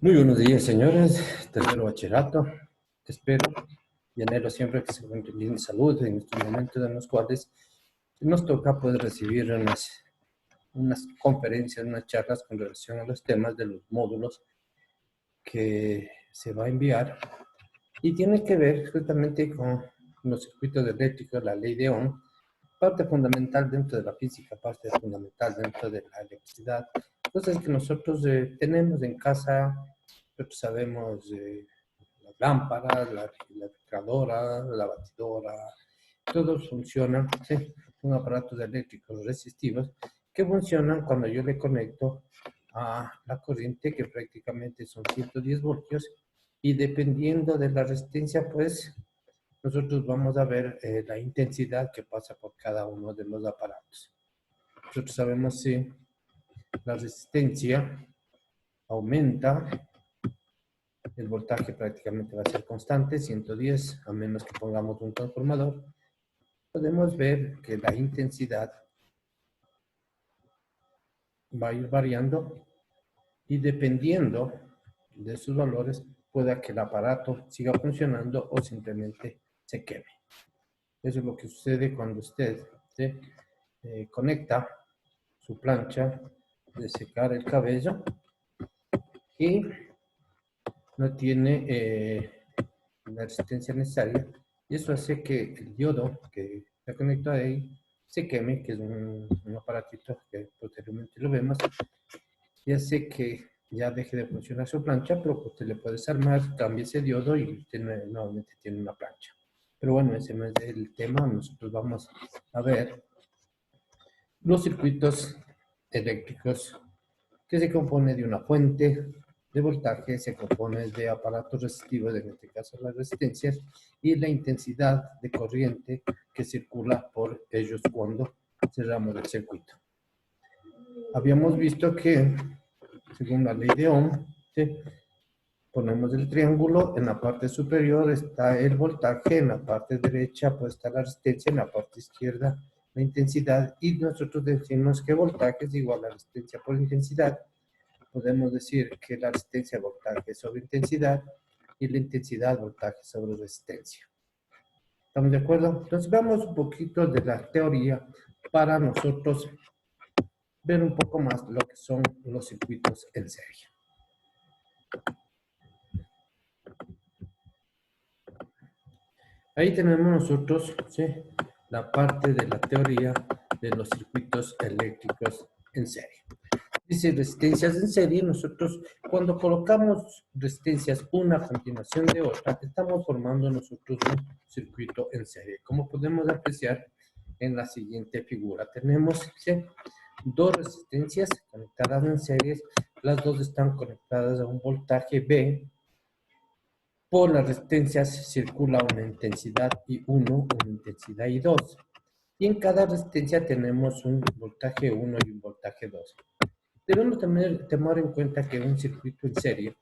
Muy buenos días, señores. Tercero bachillerato. Espero y anhelo siempre que se encuentren bien de salud en estos momentos en los cuales nos toca poder recibir unas conferencias, unas charlas con relación a los temas de los módulos que se va a enviar y tiene que ver justamente con los circuitos eléctricos, la ley de Ohm, parte fundamental dentro de la física, parte fundamental dentro de la electricidad, cosas que nosotros tenemos en casa. Nosotros sabemos las lámparas, la refrigeradora, la batidora, todos funcionan, ¿sí? Son aparatos eléctricos resistivos que funcionan cuando yo le conecto a la corriente, que prácticamente son 110 voltios, y dependiendo de la resistencia, pues nosotros vamos a ver la intensidad que pasa por cada uno de los aparatos. Nosotros sabemos si la resistencia aumenta, el voltaje prácticamente va a ser constante, 110, a menos que pongamos un transformador. Podemos ver que la intensidad va a ir variando y dependiendo de sus valores, pueda que el aparato siga funcionando o simplemente se queme. Eso es lo que sucede cuando usted conecta su plancha de secar el cabello y no tiene la resistencia necesaria, y eso hace que el diodo que está conectado ahí se queme, que es un aparatito que posteriormente lo vemos, y hace que ya deje de funcionar su plancha, pero usted le puede desarmar, cambie ese diodo y usted nuevamente tiene una plancha. Pero bueno, ese no es el tema. Nosotros vamos a ver los circuitos eléctricos, que se compone de una fuente de voltaje, se compone de aparatos resistivos, en este caso las resistencias, y la intensidad de corriente que circula por ellos cuando cerramos el circuito. Habíamos visto que, según la ley de Ohm, ¿sí?, ponemos el triángulo, en la parte superior está el voltaje, en la parte derecha pues está la resistencia, en la parte izquierda la intensidad, y nosotros decimos que voltaje es igual a resistencia por intensidad. Podemos decir que la resistencia voltaje sobre intensidad y la intensidad voltaje sobre resistencia. ¿Estamos de acuerdo? Entonces veamos un poquito de la teoría para nosotros ver un poco más lo que son los circuitos en serie. Ahí tenemos nosotros, ¿sí?, la parte de la teoría de los circuitos eléctricos en serie. Dice resistencias en serie. Nosotros, cuando colocamos resistencias una a continuación de otra, estamos formando nosotros un circuito en serie. Como podemos apreciar en la siguiente figura, tenemos, ¿sí?, dos resistencias conectadas en series. Las dos están conectadas a un voltaje B. Por las resistencias circula una intensidad I1, una intensidad I2. Y en cada resistencia tenemos un voltaje 1 y un voltaje 2. Debemos tener en cuenta que en un circuito en serie,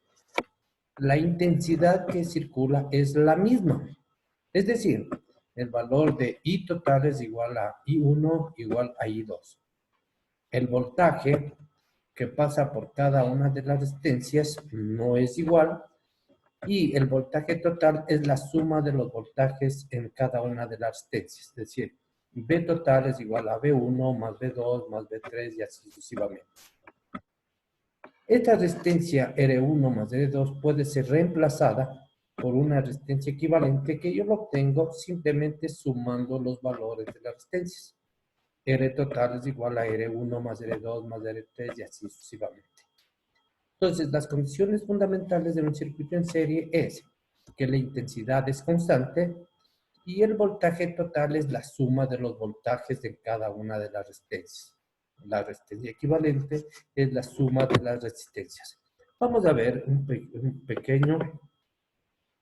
la intensidad que circula es la misma. Es decir, el valor de I total es igual a I1 igual a I2. El voltaje que pasa por cada una de las resistencias no es igual, y el voltaje total es la suma de los voltajes en cada una de las resistencias. Es decir, B total es igual a B1 más B2 más B3 y así sucesivamente. Esta resistencia R1 más R2 puede ser reemplazada por una resistencia equivalente, que yo lo obtengo simplemente sumando los valores de las resistencias. R total es igual a R1 más R2 más R3 y así sucesivamente. Entonces, las condiciones fundamentales de un circuito en serie es que la intensidad es constante y el voltaje total es la suma de los voltajes de cada una de las resistencias. La resistencia equivalente es la suma de las resistencias. Vamos a ver un pequeño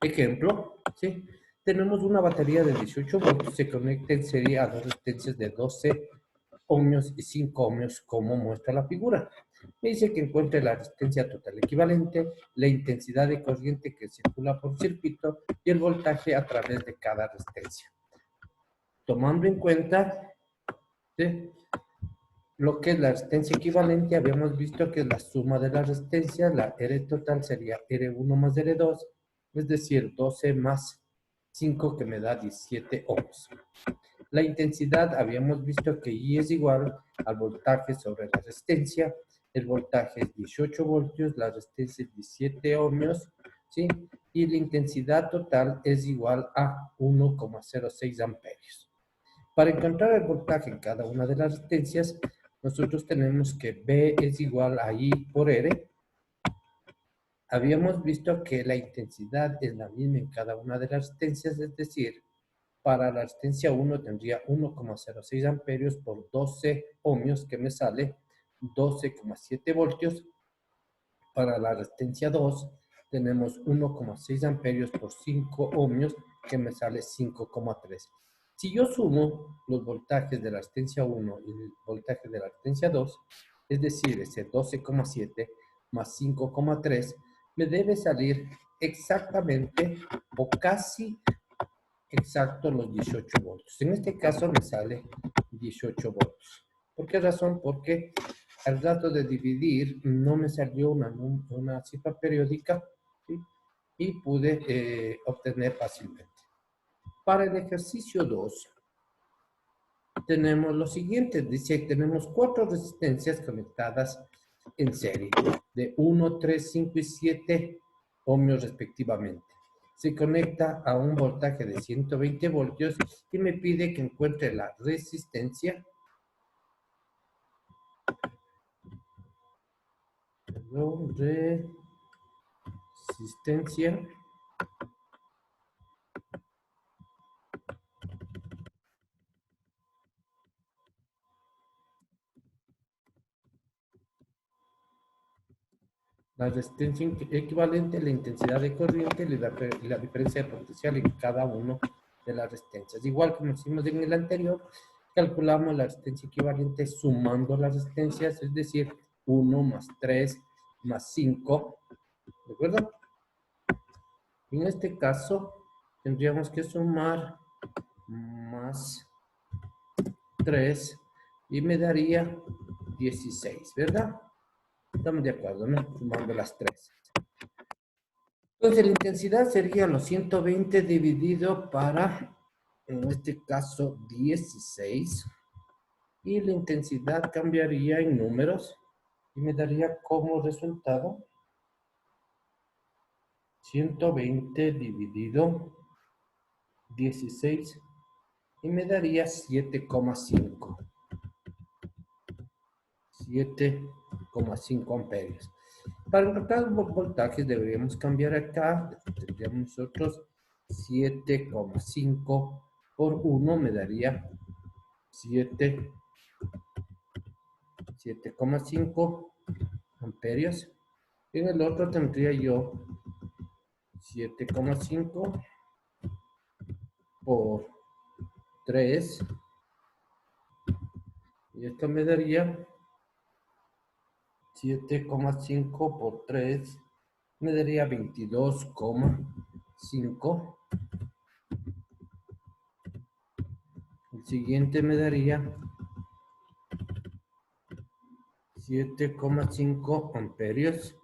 ejemplo, ¿sí? Tenemos una batería de 18 voltios, se conecta en serie a dos resistencias de 12 ohmios y 5 ohmios, como muestra la figura. Me dice que encuentre la resistencia total equivalente, la intensidad de corriente que circula por circuito y el voltaje a través de cada resistencia. Tomando en cuenta, ¿sí?, lo que es la resistencia equivalente, habíamos visto que la suma de las resistencias, la R total sería R1 más R2, es decir, 12 más 5 que me da 17 ohms. La intensidad, habíamos visto que I es igual al voltaje sobre la resistencia. El voltaje es 18 voltios, la resistencia es 17 ohmios, ¿sí? Y la intensidad total es igual a 1,06 amperios. Para encontrar el voltaje en cada una de las resistencias, nosotros tenemos que B es igual a I por R. Habíamos visto que la intensidad es la misma en cada una de las resistencias, es decir, para la resistencia 1 tendría 1,06 amperios por 12 ohmios, que me sale 12,7 voltios. Para la resistencia 2 tenemos 1,6 amperios por 5 ohmios, que me sale 5,3. Si yo sumo los voltajes de la resistencia 1 y el voltaje de la resistencia 2, es decir, ese 12,7 más 5,3, me debe salir exactamente o casi exacto los 18 voltios. En este caso me sale 18 voltios. ¿Por qué razón? Porque al rato de dividir no me salió una cifra periódica, ¿sí? Y pude obtener fácilmente. Para el ejercicio 2 tenemos lo siguiente. Dice, tenemos 4 resistencias conectadas en serie de 1, 3, 5 y 7 ohmios respectivamente. Se conecta a un voltaje de 120 voltios y me pide que encuentre la resistencia. Perdón, resistencia la resistencia equivalente a la intensidad de corriente y la diferencia de potencial en cada uno de las resistencias. Igual como hicimos en el anterior, calculamos la resistencia equivalente sumando las resistencias, es decir, 1 más 3 más 5, ¿de acuerdo? En este caso, tendríamos que sumar más 3 y me daría 16, ¿verdad? Estamos de acuerdo, ¿no? Sumando las 3. Entonces la intensidad sería los 120 dividido para, en este caso, 16. Y la intensidad cambiaría en números y me daría como resultado 120 dividido 16 y me daría 7,5. 7,5 amperios. Para encontrar los voltajes deberíamos cambiar acá. Tendríamos nosotros 7,5 por 1 me daría 7,5 amperios. En el otro tendría yo 7,5 por 3. Y esto me daría 7,5 por 3 me daría 22,5. El siguiente me daría 7,5 amperios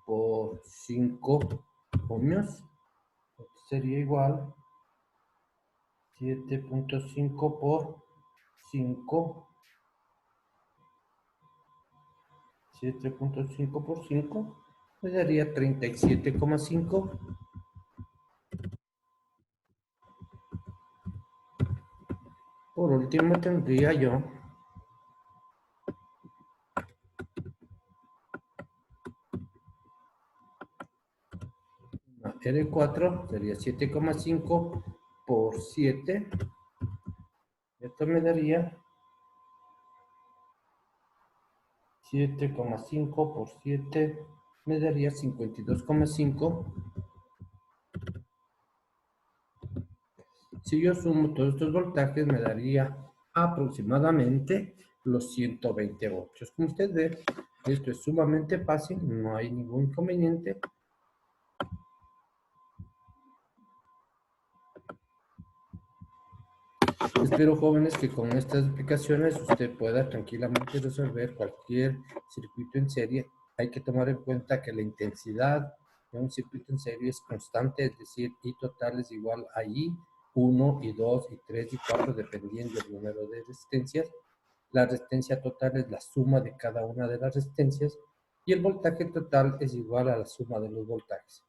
por 5 ohmios. Esto sería igual 7,5 por 5. 7,5 por 5 me daría 37,5. Por último tendría yo R4, sería 7,5 por 7. Esto me daría 7,5 por 7, me daría 52,5. Si yo sumo todos estos voltajes, me daría aproximadamente los 120 voltios. Como usted ve, esto es sumamente fácil, no hay ningún inconveniente. Espero, jóvenes, que con estas explicaciones usted pueda tranquilamente resolver cualquier circuito en serie. Hay que tomar en cuenta que la intensidad de un circuito en serie es constante, es decir, I total es igual a I, 1, y 2, y 3, y 4, dependiendo del número de resistencias. La resistencia total es la suma de cada una de las resistencias, y el voltaje total es igual a la suma de los voltajes.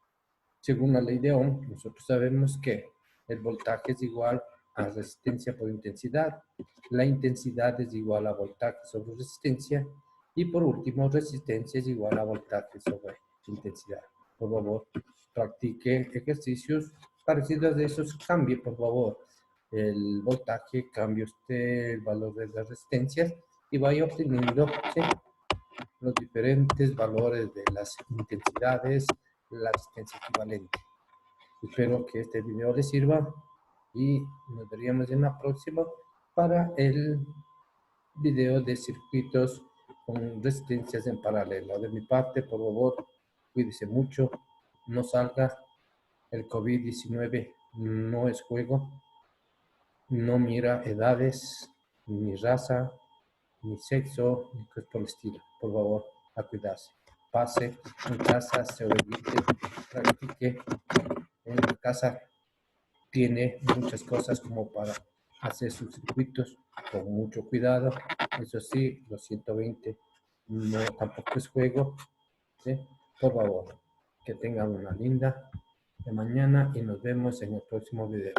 Según la ley de Ohm, nosotros sabemos que el voltaje es igual a resistencia por intensidad, la intensidad es igual a voltaje sobre resistencia, y por último, resistencia es igual a voltaje sobre intensidad. Por favor, practique ejercicios parecidos a esos. Cambie, por favor, el voltaje, cambie usted el valor de las resistencias y vaya obteniendo, ¿sí?, los diferentes valores de las intensidades, la resistencia equivalente. Espero que este video les sirva y nos veríamos en la próxima para el video de circuitos con resistencias en paralelo. De mi parte, por favor, cuídese mucho, no salga. El COVID-19 no es juego, no mira edades, ni raza, ni sexo, ni cosas por el estilo. Por favor, a cuidarse. Pase en casa, se evite, practique en casa. Tiene muchas cosas como para hacer sus circuitos con mucho cuidado. Eso sí, los 120 no, tampoco es juego, ¿sí? Por favor, que tengan una linda de mañana y nos vemos en el próximo video.